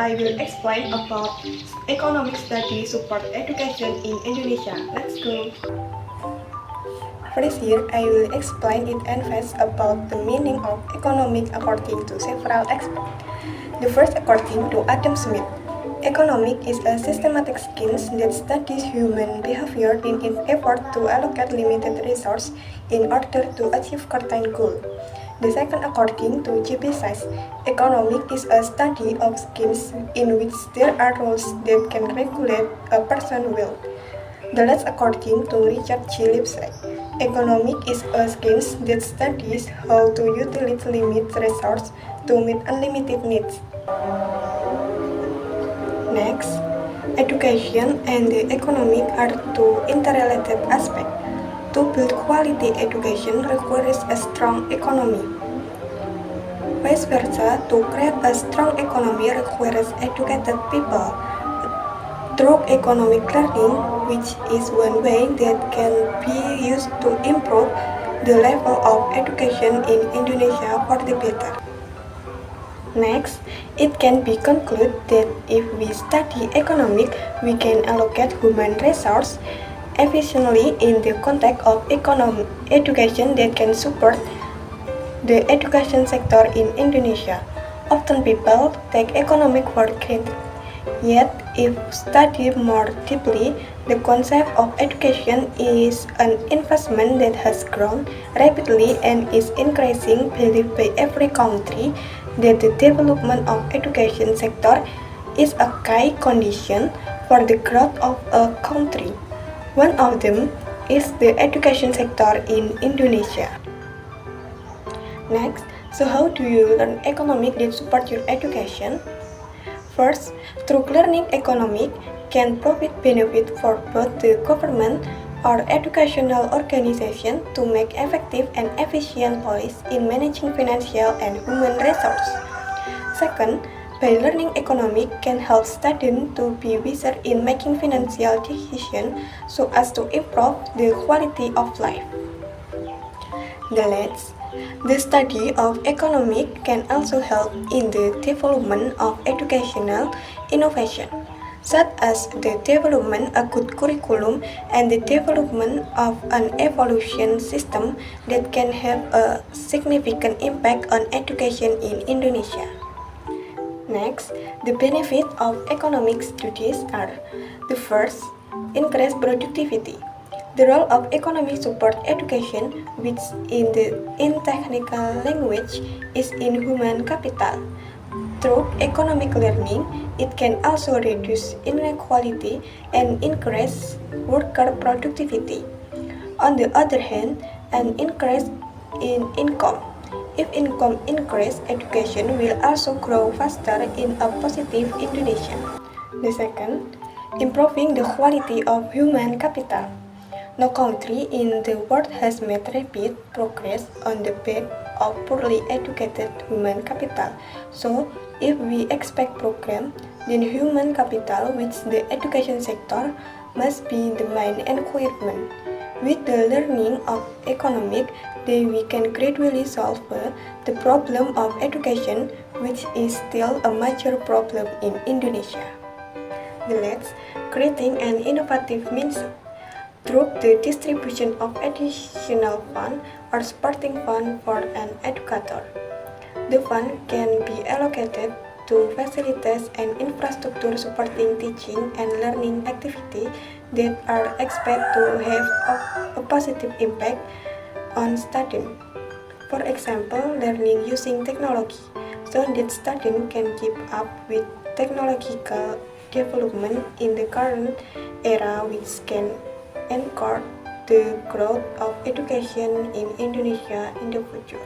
I will explain about economic study support education in Indonesia. Let's go. First here, I will explain in advance about the meaning of economic according to several experts. The first according to Adam Smith. Economic is a systematic science that studies human behavior in its effort to allocate limited resources in order to achieve certain goal. The second according to J.P. Sachs, economic is a study of skills in which there are rules that can regulate a person's will. The last according to Richard G. Lipsey, economic is a science that studies how to utilize limited resources to meet unlimited needs. Next, education and the economic are two interrelated aspects. To build quality education requires a strong economy. Vice versa, to create a strong economy requires educated people. Through economic learning, which is one way that can be used to improve the level of education in Indonesia for the better. Next, it can be concluded that if we study economic, we can allocate human resources efficiently in the context of education that can support the education sector in Indonesia. Often people take economic for granted. Yet, if studied more deeply, the concept of education is an investment that has grown rapidly and is increasing believed by every country that the development of education sector is a key condition for the growth of a country. One of them is the education sector in Indonesia. Next, so how do you learn economic that support your education? First, through learning economic can provide benefit for both the government or educational organization to make effective and efficient policies in managing financial and human resources. Second, by learning economic can help students to be wiser in making financial decisions so as to improve the quality of life. The last, the study of economic can also help in the development of educational innovation, such as the development of a good curriculum and the development of an evaluation system that can have a significant impact on education in Indonesia. Next, the benefits of economic studies are: the first, increased productivity. The role of economic support education, which in technical language is in human capital. Through economic learning, it can also reduce inequality and increase worker productivity. On the other hand, an increase in income. If income increase, education will also grow faster in a positive Indonesia. The second, improving the quality of human capital. No country in the world has made rapid progress on the back of poorly educated human capital. So, if we expect progress, then human capital, which the education sector, must be the main requirement. With the learning of economic, then we can gradually solve the problem of education, which is still a major problem in Indonesia. The next, creating an innovative means through the distribution of additional fund or supporting fund for an educator. The fund can be allocated to facilities and infrastructure supporting teaching and learning activities that are expected to have a positive impact on students. For example, learning using technology, so that students can keep up with technological development in the current era, which can encourage the growth of education in Indonesia in the future.